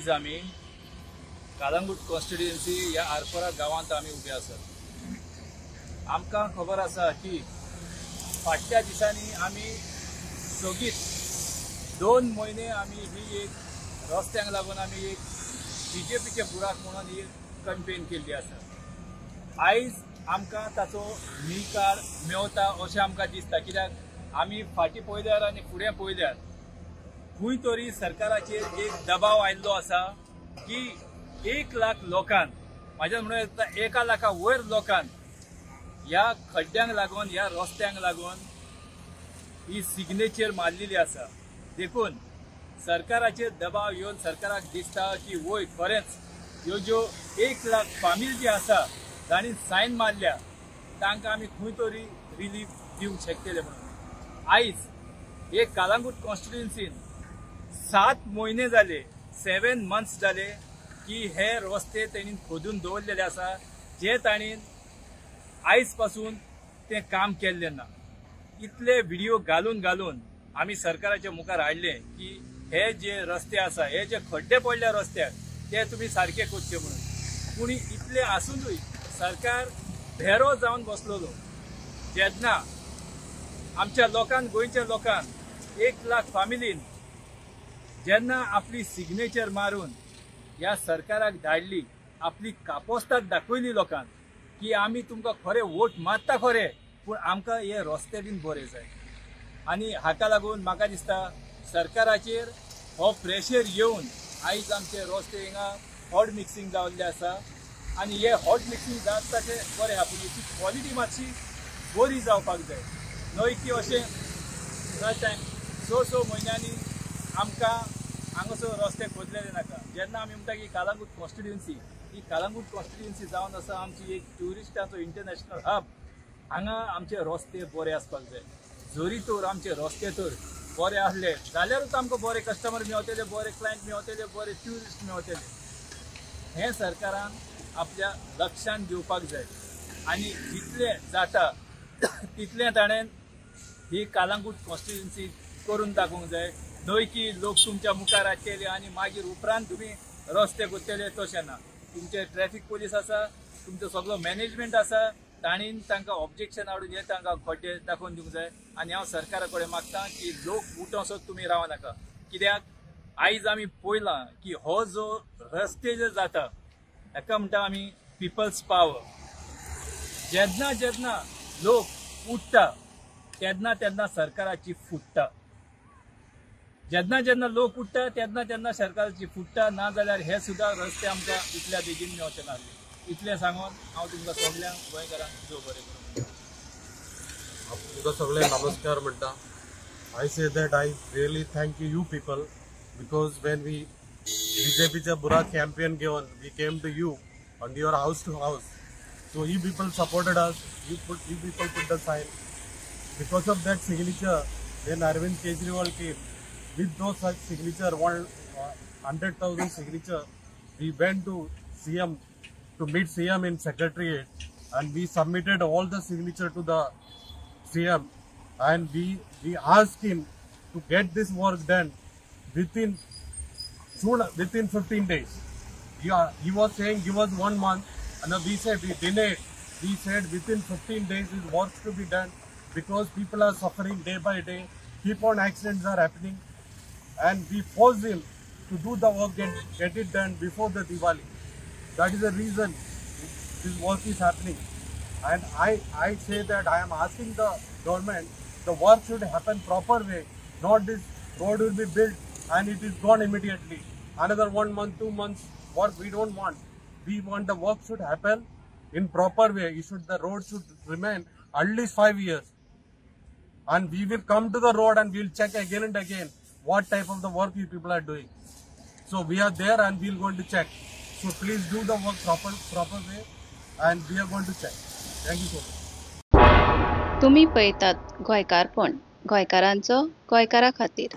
आयज आमी कालंगूट कॉन्स्टिट्युएन्सी या आरपोरा गांवांत आमी उबे आसात। आमकां खबर आसा की फाटल्या दिसांनी आमी सगळीं 2 म्हयने आमी ही एक रस्त्यांक लागून आमी एक बीजेपीचे बुराक म्हणून ही कॅम्पेन केल्ली आसा। आयज आमकां ताचो निकाल मेवता अशें आमकां दिसता, कित्याक आमी फाटीं पळयल्यार आनी फुडें पळयल्यार खंय तरी सरकाराचेर एक दबाव आयिल्लो आसा की 1 लाख लोकांक, म्हाज्या म्हणून येता 1 लाखा वयर लोकांक ह्या खड्ड्यांक लागून, ह्या रस्त्यांक लागून ही सिग्नेचर मारलेली आसा। देखून सरकाराचेर दबाव येवन सरकाराक दिसता की वय खरेंच ह्यो ज्यो 1 लाख फामील जी आसा तांणी सायन मारल्या तांकां आमी खंय तरी रिलीफ दिवंक शकतले म्हणून। आयज हे कालंगूट कॉन्स्टिट्युएन्सीन 7 म्हयने जाले, 7 मंथ्स जाले की हे रस्ते तेणीन खोदून दवरलेले आसा, जे ताणीन आयज पासून ते काम केल्ले ना। इतले व्हिडिओ घालून घालून आमी सरकाराच्या मुखार हाडले की हे जे रस्ते आसा, हे जे खड्डे पडल्या रस्त्याक ते तुमी सारखे करचे म्हणून। पूण इतले आसूनय सरकार भेरो जावन बसलेलो। जेन्ना आमच्या लोकांक, गोंयच्या लोकांक 1 लाख फामिलीन जेन्ना आपली सिग्नेचर मारून ह्या सरकाराक धाडली, आपली कापोस्ताद दाखयली लोकांक की आमी तुमकां खरे वोट मारता खरे, पूण आमकां हे रस्ते बीन बरे जाय। आनी हाका लागून म्हाका दिसता सरकाराचेर हो प्रेशर येवन आयज आमचे रस्ते हिंगा हॉट मिक्सिंग जाल्ले आसा। आनी हे हॉट मिक्सिंग जाता ते बरें आहा, पूण हेची क्वॉलिटी मातशी बरी जावपाक जाय। न्हय की अशें स म्हयन्यांनी आमकां हांगासर रस्ते खोदलेले नाका। जेन्ना आमी म्हणटा की कालंगूट कॉन्स्टिट्युएन्सी, ही कालंगूट कॉन्स्टिट्युएन्सी जावन आसा आमची एक ट्युरिस्टांचो इंटरनॅशनल हब। हांगा आमचे रस्ते बरे आसपाक जाय। जरी तर आमचे रस्ते तर बरे आसले जाल्यारूच आमकां बरे कस्टमर मेळटले, बरे क्लायंट मेळटले, बरे ट्युरिस्ट मेळटले। हे सरकारान आपल्या लक्षांत घेवपाक जाय आनी जितले जाता तितले ताणें ही कालंगूट कॉन्स्टिट्युएन्सी करून दाखोवंक जाय। न्हय की लोक तुमच्या मुखार हाडटले आनी मागीर उपरांत तुमी रस्ते करतले, तशें ना। तुमचे ट्रॅफिक पुलीस आसा, तुमचो सगळो मॅनेजमेंट आसा, ताणीन तांकां ऑब्जेक्शन हाडून हे तांकां खड्डे दाखोवन दिवंक जाय। आनी हांव सरकारा कडेन मागतां की लोक उठोसोच तुमी राव नाका, कित्याक आयज आमी पळयलां की हो जो रस्ते जे जाता हाका म्हणटा आमी पिपल्स पावर। जेन्ना जेन्ना लोक उठता तेन्ना तेन्ना सरकाराची फुटता। जेन्ना जेन्ना लोक उठता तेन्ना तेन्ना सरकाराची फुटता, ना जाल्यार हे सुद्दां रस्ते आमकां इतल्या बेगीन मेळचे नासले। इतलें सांगून हांव तुमकां सगळ्यांक गोंयकारांक देव बरें करूं। तुमकां सगळे नमस्कार म्हणटा। I say that I really thank you people, because when we BJPच्या Burak campaign given, we came to you on your house to house. So you people supported us. You people put the sign. Because of that signature, then Arvind Kejriwal came with those such signature, 100,000 signature. We went to CM to meet CM in Secretariat, and we submitted all the signature to the CM, and we asked him to get this work done within 15 days. He was saying give us 1 month, and we said we delayed. We said within 15 days this work to be done, because people are suffering day by day. Keep on accidents are happening, and we forced him to do the work, get it done before the Diwali. That is the reason this work is happening. And I say that I am asking the government, the work should happen proper way, not this road will be built and it is gone immediately. Another 1 month, 2 months work we don't want. We want the work should happen in proper way. The road should remain at least 5 years. And we will come to the road and we will check again and again what type of the work you people are doing. So we are there and we are going to check. So please do the work proper way, and we are going to check. Thank you so much. तुम्ही पळयतात गोंयकारपण, गोंयकारांचो गोंयकारा खातीर।